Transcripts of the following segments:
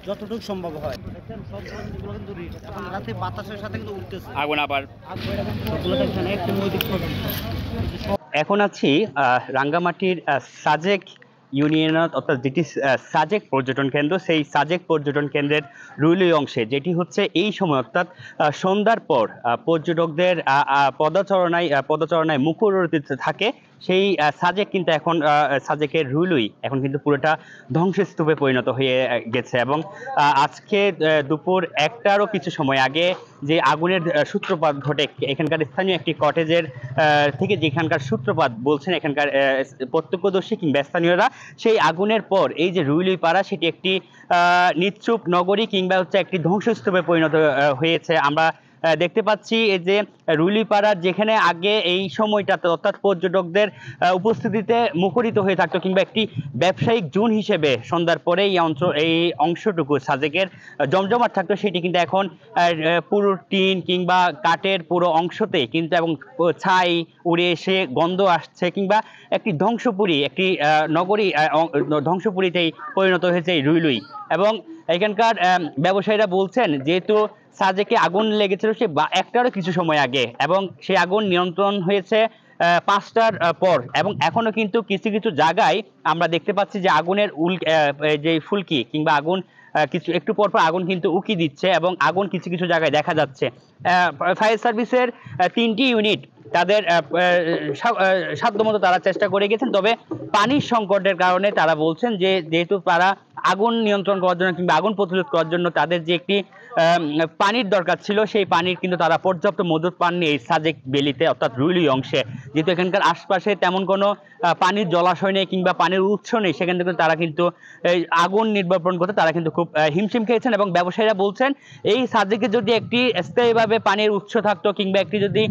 যতটুকু সম্ভব হয়। দেখেন সব এগুলো কিন্তু এখন রাতে বাতাসের সাথে কিন্তু উঠতেছে আগুন আবার। এগুলো দেখেন একটু নদী পর্যন্ত। এখন আছি রাঙ্গামাটির সাজেক ইউনিয়নত, অর্থাৎ যেটি সাজেক পর্যটন কেন্দ্র, সেই সাজেক পর্যটন কেন্দ্রের রুইলুই অংশে, যেটি হচ্ছে এই সময় অর্থাৎ সন্ধ্যার পর পর্যটকদের পদচারণায় মুখরিত থাকে। সেই সাজেক কিন্তু এখন সাজেকের রুইলুই এখন কিন্তু পুরোটা ধ্বংসস্তূপে পরিণত হয়ে গেছে। এবং আজকে দুপুর একটারও কিছু সময় আগে যে আগুনের সূত্রপাত ঘটে এখানকার স্থানীয় একটি কটেজের থেকে, যেখানকার সূত্রপাত বলছেন এখানকার প্রত্যক্ষদর্শী কিংবা স্থানীয়রা, সেই আগুনের পর এই যে রুইলুই পাড়া সেটি একটি নিশ্চুপ নগরী কিংবা হচ্ছে একটি ধ্বংসস্তূপে পরিণত হয়েছে। আমরা দেখতে পাচ্ছি এই যে রুইলুইপাড়ার যেখানে আগে এই সময়টাতে অর্থাৎ পর্যটকদের উপস্থিতিতে মুখরিত হয়ে থাকতো কিংবা একটি ব্যবসায়িক জোন হিসেবে সন্ধ্যার পরে এই অংশটুকু সাজেকের জমজমাট থাকতো, সেটি কিন্তু এখন পুরো টিন কিংবা কাঠের পুরো অংশতে কিন্তু এবং ছাই উড়ে এসে গন্ধ আসছে কিংবা একটি ধ্বংসপুরী, একটি নগরী ধ্বংসপুরীতেই পরিণত হয়েছে এই রুইলুই। এবং এখানকার ব্যবসায়ীরা বলছেন যেহেতু সাজেকে আগুন লেগেছিল সে একটারও কিছু সময় আগে, এবং সেই আগুন নিয়ন্ত্রণ হয়েছে 5টার পর, এবং এখনো কিন্তু কিছু কিছু জায়গায় আমরা দেখতে পাচ্ছি যে আগুনের যে ফুলকি কিংবা আগুন কিছু একটু পর পর আগুন কিন্তু উকি দিচ্ছে এবং আগুন কিছু কিছু জায়গায় দেখা যাচ্ছে। ফায়ার সার্ভিসের 3টি ইউনিট তাদের সাধ্যমতো তারা চেষ্টা করে গেছেন, তবে পানির সংকটের কারণে তারা বলছেন যে যেহেতু তারা আগুন নিয়ন্ত্রণ করার জন্য কিংবা আগুন প্রতিরোধ করার জন্য তাদের যে একটি পানির দরকার ছিল, সেই পানির কিন্তু তারা পর্যাপ্ত মজুদ পাননি এই সাজেক ভ্যালিতে অর্থাৎ রুইলুই অংশে। যেহেতু এখানকার আশপাশে তেমন কোনো পানির জলাশয় নেই কিংবা পানির উৎস নেই, সেখান থেকে তারা কিন্তু এই আগুন নির্বাপন করতে তারা কিন্তু খুব হিমশিম খেয়েছেন। এবং ব্যবসায়ীরা বলছেন এই সাজেকে যদি একটি স্থায়ীভাবে পানির উৎস থাকতো কিংবা একটি যদি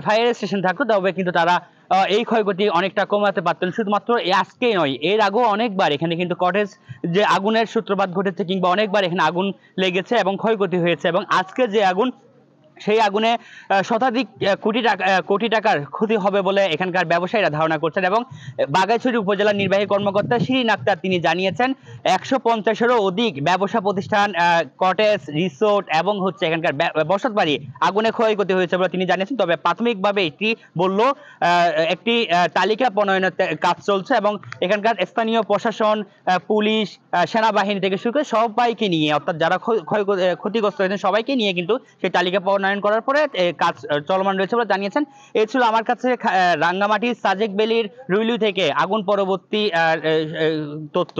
ফায়ার স্টেশন থাকতো, তবে কিন্তু তারা এই ক্ষয়ক্ষতি অনেকটা কমাতে পারতেন। শুধুমাত্র আজকেই নয়, এর আগেও অনেকবার এখানে কিন্তু কটেজ যে আগুনের সূত্রপাত ঘটেছে কিংবা অনেকবার এখানে আগুন লেগেছে এবং ক্ষয়ক্ষতি হয়েছে। এবং আজকে যে আগুন, সেই আগুনে শতাধিক কোটি টাকার ক্ষতি হবে বলে এখানকার ব্যবসায়ীরা ধারণা করছেন। এবং বাঘাইছড়ি উপজেলার নির্বাহী কর্মকর্তা শিরিন আক্তার তিনি জানিয়েছেন 150-এরও অধিক ব্যবসা প্রতিষ্ঠান, কটেজ, রিসোর্ট এবং হচ্ছে এখানকার বসত বাড়ি আগুনে ক্ষয়ক্ষতি হয়েছে বলে তিনি জানিয়েছেন। তবে প্রাথমিকভাবে এটি বলল একটি তালিকা প্রণয়নের কাজ চলছে এবং এখানকার স্থানীয় প্রশাসন, পুলিশ, সেনাবাহিনী থেকে শুরু করে সবাইকে নিয়ে, অর্থাৎ যারা ক্ষতিগ্রস্ত হয়েছেন সবাইকে নিয়ে কিন্তু সেই তালিকা প্রণয়ন করার পরে কাজ চলমান রয়েছে বলে জানিয়েছেন। এই ছিল আমার কাছে রাঙ্গামাটির সাজেক ভ্যালির রুইলুই থেকে আগুন পরবর্তী তথ্য।